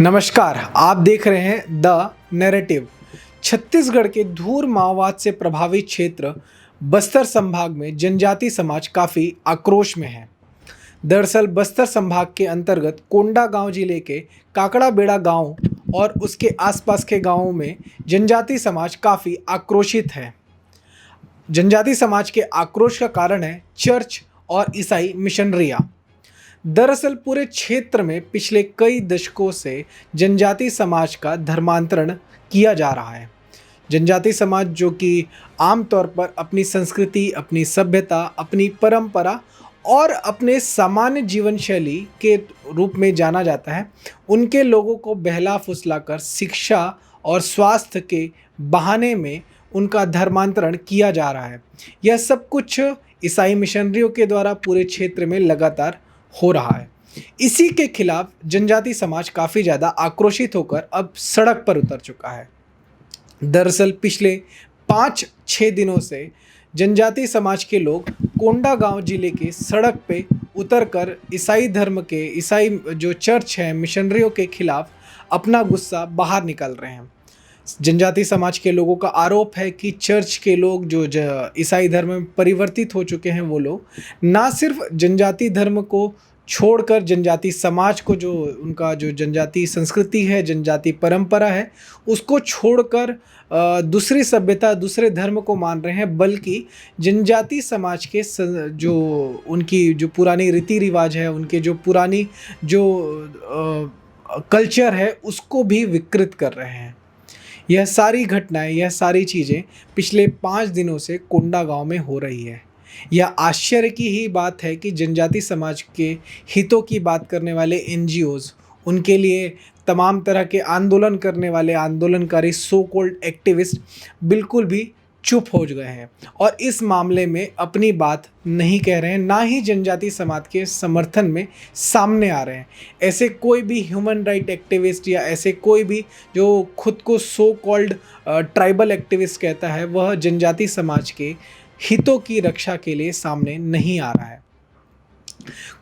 नमस्कार, आप देख रहे हैं द नैरेटिव। छत्तीसगढ़ के धूर माओवाद से प्रभावित क्षेत्र बस्तर संभाग में जनजाति समाज काफ़ी आक्रोश में है। दरअसल बस्तर संभाग के अंतर्गत कोंडागांव जिले के काकड़ाबेड़ा गांव और उसके आसपास के गांवों में जनजाति समाज काफ़ी आक्रोशित है। जनजाति समाज के आक्रोश का कारण है चर्च और ईसाई मिशनरियाँ। दरअसल पूरे क्षेत्र में पिछले कई दशकों से जनजाति समाज का धर्मांतरण किया जा रहा है। जनजाति समाज जो कि आमतौर पर अपनी संस्कृति, अपनी सभ्यता, अपनी परंपरा और अपने सामान्य जीवन शैली के रूप में जाना जाता है, उनके लोगों को बहला फुसलाकर शिक्षा और स्वास्थ्य के बहाने में उनका धर्मांतरण किया जा रहा है। यह सब कुछ ईसाई मिशनरियों के द्वारा पूरे क्षेत्र में लगातार हो रहा है। इसी के खिलाफ जनजाति समाज काफ़ी ज़्यादा आक्रोशित होकर अब सड़क पर उतर चुका है। दरअसल पिछले 5-6 दिनों से जनजाति समाज के लोग कोंडागांव जिले के सड़क पे उतरकर ईसाई जो चर्च है, मिशनरियों के खिलाफ अपना गुस्सा बाहर निकाल रहे हैं। जनजाति समाज के लोगों का आरोप है कि चर्च के लोग जो ईसाई धर्म में परिवर्तित हो चुके हैं, वो लोग ना सिर्फ जनजाति धर्म को छोड़कर जनजाति समाज को, जो उनका जो जनजाति संस्कृति है, जनजाति परंपरा है, उसको छोड़कर दूसरी सभ्यता, दूसरे धर्म को मान रहे हैं, बल्कि जनजाति समाज के जो उनकी जो पुरानी रीति रिवाज है, उनके जो पुरानी जो कल्चर है, उसको भी विकृत कर रहे हैं। यह सारी घटनाएं, यह सारी चीज़ें पिछले 5 दिनों से कोंडागांव में हो रही है। यह आश्चर्य की ही बात है कि जनजाति समाज के हितों की बात करने वाले एनजीओज़, उनके लिए तमाम तरह के आंदोलन करने वाले आंदोलनकारी सो कॉल्ड एक्टिविस्ट बिल्कुल भी चुप हो गए हैं और इस मामले में अपनी बात नहीं कह रहे हैं, ना ही जनजाति समाज के समर्थन में सामने आ रहे हैं। ऐसे कोई भी ह्यूमन राइट एक्टिविस्ट या ऐसे कोई भी जो खुद को सो कॉल्ड ट्राइबल एक्टिविस्ट कहता है, वह जनजाति समाज के हितों की रक्षा के लिए सामने नहीं आ रहा है।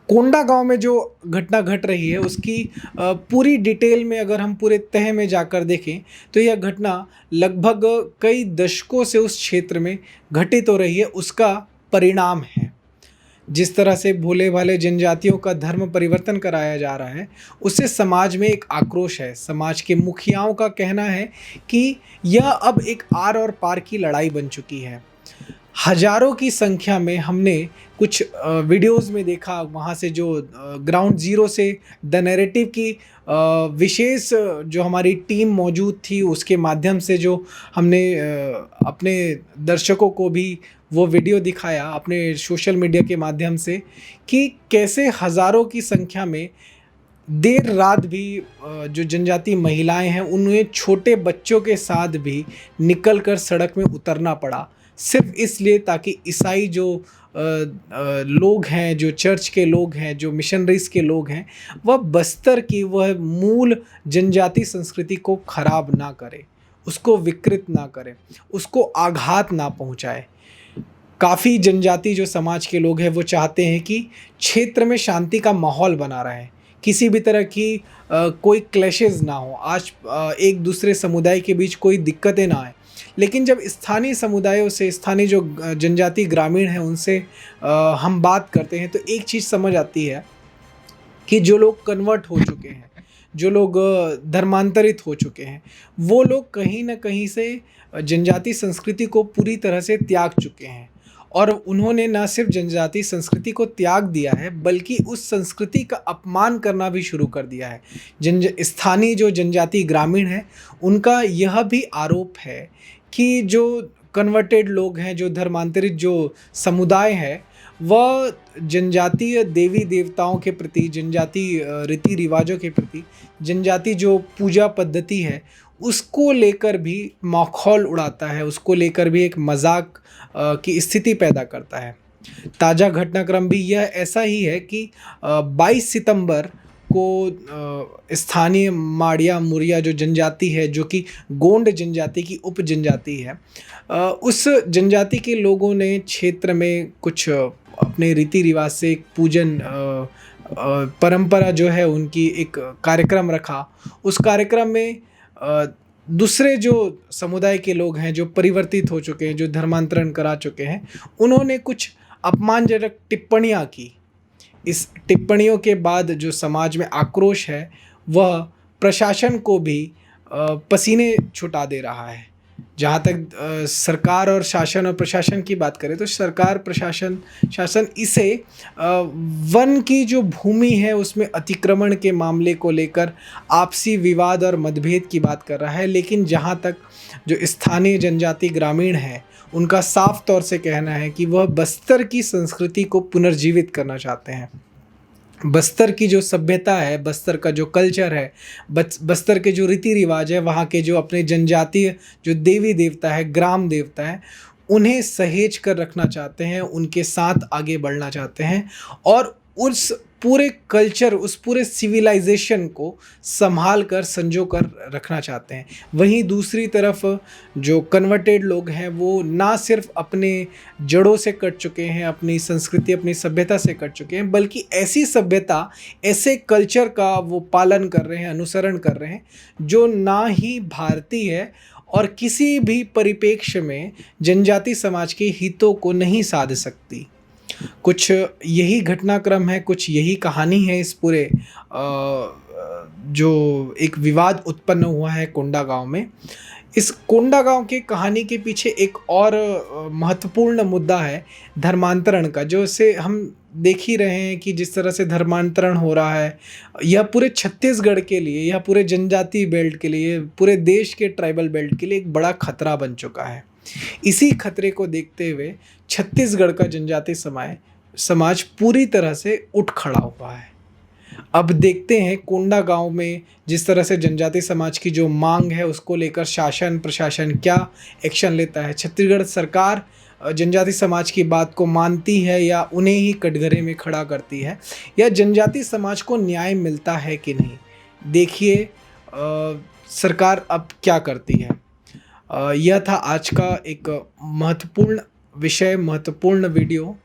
कोंडागांव में जो घटना घट रही है, उसकी पूरी डिटेल में अगर हम पूरे तह में जाकर देखें तो यह घटना लगभग कई दशकों से उस क्षेत्र में घटित हो रही है, उसका परिणाम है। जिस तरह से भोले भाले जनजातियों का धर्म परिवर्तन कराया जा रहा है, उससे समाज में एक आक्रोश है। समाज के मुखियाओं का कहना है कि यह अब एक आर और पार की लड़ाई बन चुकी है। हजारों की संख्या में हमने कुछ वीडियोस में देखा, वहाँ से जो ग्राउंड ज़ीरो से द नैरेटिव की विशेष जो हमारी टीम मौजूद थी, उसके माध्यम से जो हमने अपने दर्शकों को भी वो वीडियो दिखाया अपने सोशल मीडिया के माध्यम से, कि कैसे हज़ारों की संख्या में देर रात भी जो जनजाति महिलाएं हैं, उन्हें छोटे बच्चों के साथ भी निकलकर सड़क में उतरना पड़ा, सिर्फ इसलिए ताकि ईसाई जो लोग हैं, जो चर्च के लोग हैं, जो मिशनरीज के लोग हैं, वह बस्तर की वह मूल जनजाति संस्कृति को खराब ना करे, उसको विकृत ना करे, उसको आघात ना पहुंचाए। काफ़ी जनजाति जो समाज के लोग हैं, वो चाहते हैं कि क्षेत्र में शांति का माहौल बना रहे, किसी भी तरह की कोई क्लैशेस ना हो, आज एक दूसरे समुदाय के बीच कोई दिक्कतें ना आए। लेकिन जब स्थानीय समुदायों से, स्थानीय जो जनजाति ग्रामीण हैं, उनसे हम बात करते हैं, तो एक चीज़ समझ आती है कि जो लोग कन्वर्ट हो चुके हैं, जो लोग धर्मांतरित हो चुके हैं, वो लोग कहीं ना कहीं से जनजाति संस्कृति को पूरी तरह से त्याग चुके हैं। और उन्होंने न सिर्फ जनजाति संस्कृति को त्याग दिया है, बल्कि उस संस्कृति का अपमान करना भी शुरू कर दिया है। स्थानीय जो जनजाति ग्रामीण हैं, उनका यह भी आरोप है कि जो कन्वर्टेड लोग हैं, जो धर्मांतरित जो समुदाय है, वह जनजातीय देवी देवताओं के प्रति, जनजाति रीति रिवाजों के प्रति, जनजाति जो पूजा पद्धति है, उसको लेकर भी माखौल उड़ाता है, उसको लेकर भी एक मजाक की स्थिति पैदा करता है। ताज़ा घटनाक्रम भी यह ऐसा ही है कि 22 सितंबर को स्थानीय माड़िया मुरिया जो जनजाति है, जो कि गोंड जनजाति की उप जनजाति है, उस जनजाति के लोगों ने क्षेत्र में कुछ अपने रीति रिवाज से एक पूजन परंपरा जो है उनकी एक कार्यक्रम रखा। उस कार्यक्रम में दूसरे जो समुदाय के लोग हैं, जो परिवर्तित हो चुके हैं, जो धर्मांतरण करा चुके हैं, उन्होंने कुछ अपमानजनक टिप्पणियाँ की। इस टिप्पणियों के बाद जो समाज में आक्रोश है, वह प्रशासन को भी पसीने छुटा दे रहा है। जहाँ तक सरकार और शासन और प्रशासन की बात करें, तो सरकार प्रशासन शासन इसे वन की जो भूमि है उसमें अतिक्रमण के मामले को लेकर आपसी विवाद और मतभेद की बात कर रहा है। लेकिन जहाँ तक जो स्थानीय जनजाति ग्रामीण हैं, उनका साफ तौर से कहना है कि वह बस्तर की संस्कृति को पुनर्जीवित करना चाहते हैं। बस्तर की जो सभ्यता है, बस्तर का जो कल्चर है, बस्तर के जो रीति रिवाज है, वहाँ के जो अपने जनजातीय जो देवी देवता है, ग्राम देवता है, उन्हें सहेज कर रखना चाहते हैं, उनके साथ आगे बढ़ना चाहते हैं और उस पूरे कल्चर, उस पूरे सिविलाइजेशन को संभाल कर संजो कर रखना चाहते हैं। वहीं दूसरी तरफ जो कन्वर्टेड लोग हैं, वो ना सिर्फ अपने जड़ों से कट चुके हैं, अपनी संस्कृति, अपनी सभ्यता से कट चुके हैं, बल्कि ऐसी सभ्यता, ऐसे कल्चर का वो पालन कर रहे हैं, अनुसरण कर रहे हैं, जो ना ही भारतीय है और किसी भी परिप्रेक्ष्य में जनजाति समाज के हितों को नहीं साध सकती। कुछ यही घटनाक्रम है, कुछ यही कहानी है इस पूरे जो एक विवाद उत्पन्न हुआ है कोंडागांव में। इस कोंडागांव की कहानी के पीछे एक और महत्वपूर्ण मुद्दा है धर्मांतरण का, जो से हम देख ही रहे हैं कि जिस तरह से धर्मांतरण हो रहा है, यह पूरे छत्तीसगढ़ के लिए, यह पूरे जनजाति बेल्ट के लिए, पूरे देश के ट्राइबल बेल्ट के लिए एक बड़ा खतरा बन चुका है। इसी खतरे को देखते हुए छत्तीसगढ़ का जनजाति समाज पूरी तरह से उठ खड़ा हुआ है। अब देखते हैं कोंडागांव में जिस तरह से जनजाति समाज की जो मांग है, उसको लेकर शासन प्रशासन क्या एक्शन लेता है। छत्तीसगढ़ सरकार जनजाति समाज की बात को मानती है या उन्हें ही कटघरे में खड़ा करती है, या जनजाति समाज को न्याय मिलता है कि नहीं। देखिए सरकार अब क्या करती है। यह था आज का एक महत्वपूर्ण विषय, महत्वपूर्ण वीडियो।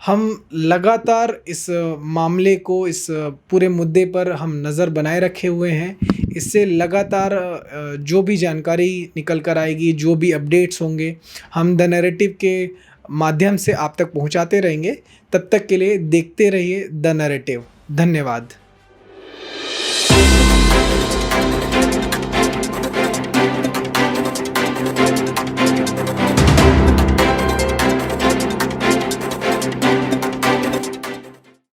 हम लगातार इस मामले को, इस पूरे मुद्दे पर हम नज़र बनाए रखे हुए हैं। इससे लगातार जो भी जानकारी निकल कर आएगी, जो भी अपडेट्स होंगे, हम द नैरेटिव के माध्यम से आप तक पहुंचाते रहेंगे। तब तक के लिए देखते रहिए द नैरेटिव। धन्यवाद।